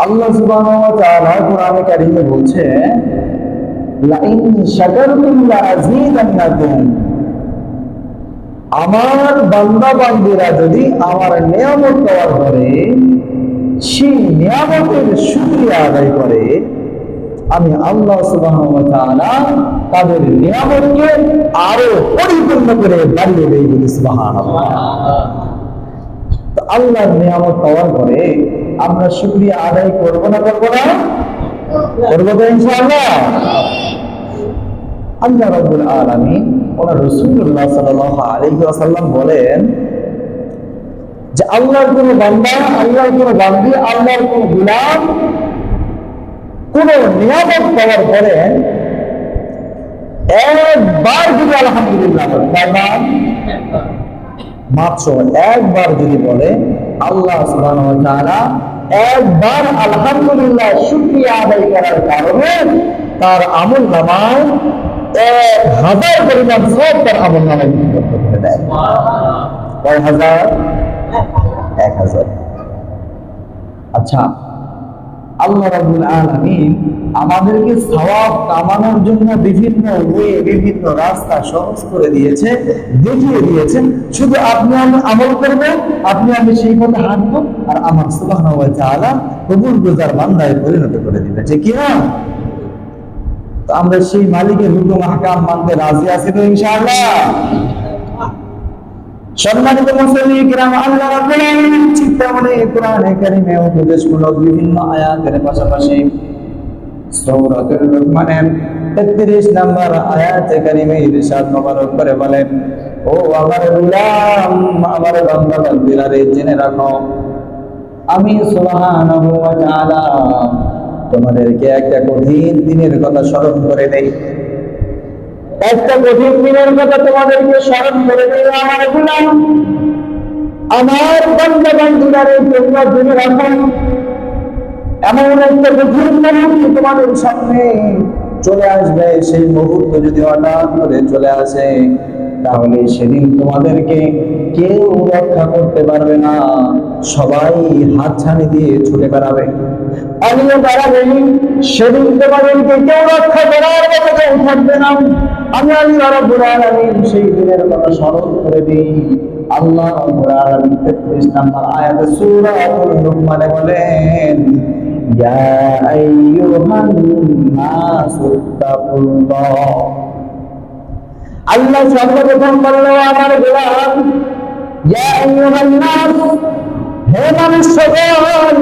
আল্লাহ সুবহানাহু ওয়া তাআলা কোরআনে কারীমে বলছে লা ইন শাকারতুম লা আযীদান্নাকুম, আমার বান্দা বান্দীরা যদি আমার নিয়ামত পাওয়ার পরে সেই নিয়ামতের শুকরিয়া আদায় করে, আমি আল্লাহ সুবহানাহু ওয়া তাআলা তাদের নিয়ামতকে আরো পরিপূর্ণ করে বাড়িয়ে দেই। বলি সুবহানাল্লাহ। তো আল্লাহর নিয়ামত পাওয়ার পরে আমরা শুকরিয়া আদায় করব না? করব না? করব তো ইনশাআল্লাহ। আল্লাহ রাব্বুল আলামিন ওনার রাসূলুল্লাহ সাল্লাল্লাহু আলাইহি ওয়াসাল্লাম বলেন যে আল্লাহর কোন বান্দা, আল্লাহর কোন বান্দী, আল্লাহর কোন গোলাম কোন নিয়ামত পাওয়ার পরে একবার যদি আলহামদুলিল্লাহ মাত্র একবার যদি বলে, আল্লাহ সুবহানাহু ওয়া তাআলা একবার আলহামদুলিল্লাহ শুকরিয়া আদায় করার কারণে তার আমলনামায় 1000 পরিমাণ সওয়াব তার আমলনামায় লিপিবদ্ধ করে দেয়। কয় হাজার? 1000। আচ্ছা, আল্লাহ রাব্বুল আলামিন আমাদেরকে সওয়াব কামানোর জন্য বিভিন্ন ওয়ে, বিভিন্ন রাস্তা সহজ করে দিয়েছে, দেখিয়ে দিয়েছেন। শুধু আপনি আমি আমল করব, আপনি আমি সেই পথে হাঁটবো, আর আমার সুবহানাহু ওয়া তাআলা কবুলগুজার বান্দায় পরিণত করে দিবে। ঠিক কি না? তো আমরা সেই মালিকের হুকুম আহকাম মানতে রাজি আছি তো ইনশাআল্লাহ? সম্মানিত মুসলিম কিরাম, আল্লাহ রাব্বুল আলামিন চিন্তামনে কোরআনে কারীমে উপদেশমূলক বিভিন্ন আয়াতের পাশাপাশি সূরাতুল লুকমানের 33 নম্বর আয়াতে কারীমে ইরশাদ মোবারক করে বলেন, ও আমার গোলাম, আমার বান্দা বান্দীরা রে, জেনে রাখো আমি সুবহানাহু ওয়া তাআলা তোমাদেরকে একটা কঠিন দিনের কথা স্মরণ করে দেই। একটা কঠিন দিনের কথা তোমাদেরকে স্মরণ করে দেই। আমার গোলাম, আমার বান্দা বান্দীরা রে, তোমরা জেনে রাখো এমন একটা কঠিন মুহূর্ত তোমাদের সামনে চলে আসবে। সেই মুহূর্ত যদি হঠাৎ করে চলে আসে, তাহলে সেদিন তোমাদেরকে কেউ রক্ষা করতে পারবে না, সবাই হাতছানি দিয়ে ছুটে বেড়াবে, পালিয়ে বেড়াবে। সেদিন তোমাদেরকে কেউ রক্ষা করার মতো কেউ থাকবে না। আমি আল্লাহ রাব্বুল আলামিন সেই দিনের কথা স্মরণ করে দিই। আল্লাহ রাব্বুল আলামিন 33 নম্বর আয়াতে সূরাতুল লুকমানে বলেন, ইয়া আইয়ুহান নাসু তাকুল্লাহ। আল্লাহ সর্বপ্রথম বলল, আমার গোলাম, ইয়া আইয়ুহান নাস, হে মানুষ সকল।